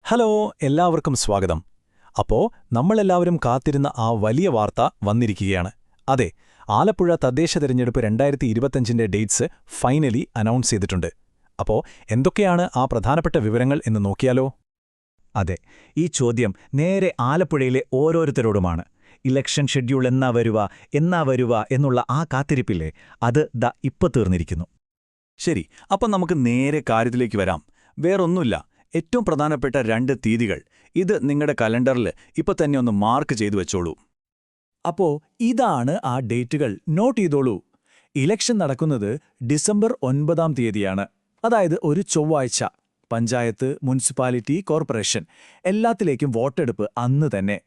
Hello, എല്ലാവർക്കും സ്വാഗതം. നമ്മളെല്ലാവരും കാത്തിരുന്ന ആ വലിയ വാർത്ത വന്നിരിക്കുകയാണ്. അതെ, ആലപ്പുഴ തദ്ദേശ തെരഞ്ഞെടുപ്പ് 2025ന്റെ ഡേറ്റ്സ് ഫൈനലി അനൗൺസ് ചെയ്തിട്ടുണ്ട്. എന്തൊക്കെയാണ് ആ പ്രധാനപ്പെട്ട വിവരങ്ങൾ എന്ന് നോക്കിയാലോ? അതെ, ഈ ചോദ്യം നേരെ ആലപ്പുഴയിലെ ഓരോരുത്തരോടുമാണ്. ഇലക്ഷൻ ഷെഡ്യൂൾ എന്നാ വരുക എന്നുള്ള ആ കാത്തിരിപ്പില്ലേ, അത് ഇപ്പൊ തീർന്നിരിക്കുന്നു. ശരി, നമുക്ക് നേരെ കാര്യത്തിലേക്ക് വരാം. വേറൊന്നുമില്ല, ഏറ്റവും പ്രധാനപ്പെട്ട 2 തീയതികൾ. ഇത് നിങ്ങളുടെ കലണ്ടറിൽ ഇപ്പൊ തന്നെ ഒന്ന് മാർക്ക് ചെയ്തു വെച്ചോളൂ. ഇതാണ് ആ ഡേറ്റുകൾ, നോട്ട് ചെയ്തോളൂ. ഇലക്ഷൻ നടക്കുന്നത് ഡിസംബർ 9-ാം തീയതിയാണ്. അതായത് ഒരു ചൊവ്വാഴ്ച. പഞ്ചായത്ത്, മുനിസിപ്പാലിറ്റി, കോർപ്പറേഷൻ എല്ലാത്തിലേക്കും വോട്ടെടുപ്പ് അന്ന് തന്നെ.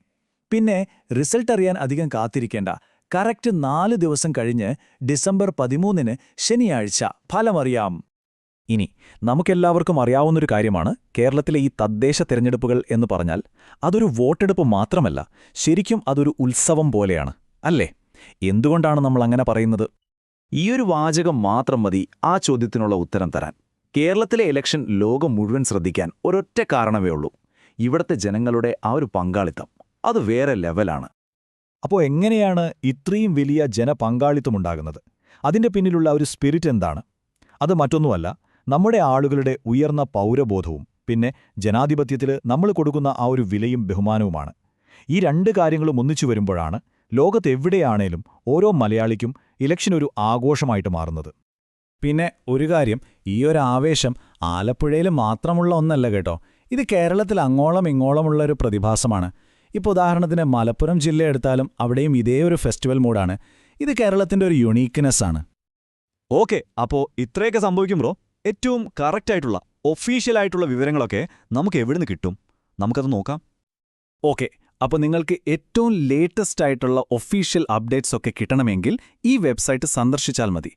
പിന്നെ റിസൾട്ട് അറിയാൻ അധികം കാത്തിരിക്കേണ്ട. കറക്റ്റ് 4 ദിവസം കഴിഞ്ഞ് ഡിസംബർ 13-ന് ശനിയാഴ്ച ഫലമറിയാം. ഇനി നമുക്കെല്ലാവർക്കും അറിയാവുന്നൊരു കാര്യമാണ്, കേരളത്തിലെ ഈ തദ്ദേശ തെരഞ്ഞെടുപ്പുകൾ എന്ന് പറഞ്ഞാൽ അതൊരു വോട്ടെടുപ്പ് മാത്രമല്ല, ശരിക്കും അതൊരു ഉത്സവം പോലെയാണ്, അല്ലേ? എന്തുകൊണ്ടാണ് നമ്മൾ അങ്ങനെ പറയുന്നത്? ഈയൊരു വാചകം മാത്രം മതി ആ ചോദ്യത്തിനുള്ള ഉത്തരം തരാൻ. കേരളത്തിലെ ഇലക്ഷൻ ലോകം മുഴുവൻ ശ്രദ്ധിക്കാൻ ഒരൊറ്റ കാരണമേ ഉള്ളൂ: ഇവിടത്തെ ജനങ്ങളുടെ ആ ഒരു പങ്കാളിത്തം. അത് വേറെ ലെവലാണ്. എങ്ങനെയാണ് ഇത്രയും വലിയ ജനപങ്കാളിത്തമുണ്ടാകുന്നത്? അതിന്റെ പിന്നിലുള്ള ഒരു സ്പിരിറ്റ് എന്താണ്? അത് മറ്റൊന്നുമല്ല, നമ്മുടെ ആളുകളുടെ ഉയർന്ന പൗരബോധവും പിന്നെ ജനാധിപത്യത്തിൽ നമ്മൾ കൊടുക്കുന്ന ആ ഒരു വിലയും ബഹുമാനവുമാണ്. ഈ 2 കാര്യങ്ങളും ഒന്നിച്ചു വരുമ്പോഴാണ് ലോകത്തെവിടെയാണേലും ഓരോ മലയാളിക്കും ഇലക്ഷൻ ഒരു ആഘോഷമായിട്ട് മാറുന്നത്. പിന്നെ ഒരു കാര്യം, ഈയൊരു ആവേശം ആലപ്പുഴയിൽ മാത്രമുള്ള ഒന്നല്ല കേട്ടോ. ഇത് കേരളത്തിൽ അങ്ങോളം ഇങ്ങോളമുള്ളൊരു പ്രതിഭാസമാണ്. ഉദാഹരണത്തിന് മലപ്പുറം ജില്ല എടുത്താലും അവിടെയും ഇതേ ഒരു ഫെസ്റ്റിവൽ മൂഡാണ്. ഇത് കേരളത്തിന്റെ ഒരു യുണീക്ക്നെസ്സാണ്. ഓക്കെ, ഇത്രയൊക്കെ സംഭവിക്കുമ്പോൾ ഏറ്റവും കറക്റ്റായിട്ടുള്ള ഒഫീഷ്യലായിട്ടുള്ള വിവരങ്ങളൊക്കെ നമുക്ക് എവിടുന്ന് കിട്ടും? നമുക്കത് നോക്കാം. ഓക്കെ, നിങ്ങൾക്ക് ഏറ്റവും ലേറ്റസ്റ്റ് ആയിട്ടുള്ള ഒഫീഷ്യൽ അപ്ഡേറ്റ്സ് ഒക്കെ കിട്ടണമെങ്കിൽ ഈ വെബ്സൈറ്റ് സന്ദർശിച്ചാൽ മതി.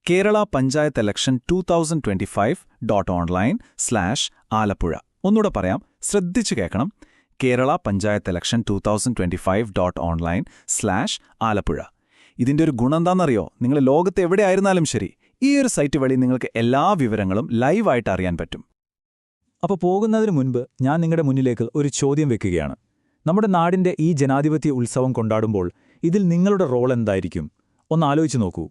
കേരള പഞ്ചായത്ത് ഇലക്ഷൻ 2025.online/ആലപ്പുഴ. ഒന്നുകൂടെ പറയാം, ശ്രദ്ധിച്ചു കേൾക്കണം. കേരള പഞ്ചായത്ത് ഇലക്ഷൻ 2025.online/ആലപ്പുഴ. ഇതിന്റെ ഒരു ഗുണം എന്താണെന്നറിയോ? നിങ്ങൾ ലോകത്ത് എവിടെയായിരുന്നാലും ശരി, ഈ ഒരു സൈറ്റ് വഴി നിങ്ങൾക്ക് എല്ലാ വിവരങ്ങളും ലൈവായിട്ട് അറിയാൻ പറ്റും. പോകുന്നതിന് മുൻപ് ഞാൻ നിങ്ങളുടെ മുന്നിലേക്ക് ഒരു ചോദ്യം വെക്കുകയാണ്. നമ്മുടെ നാടിന്റെ ഈ ജനാധിപത്യ ഉത്സവം കൊണ്ടാടുമ്പോൾ ഇതിൽ നിങ്ങളുടെ റോൾ എന്തായിരിക്കും? ഒന്ന് ആലോചിച്ച് നോക്കൂ.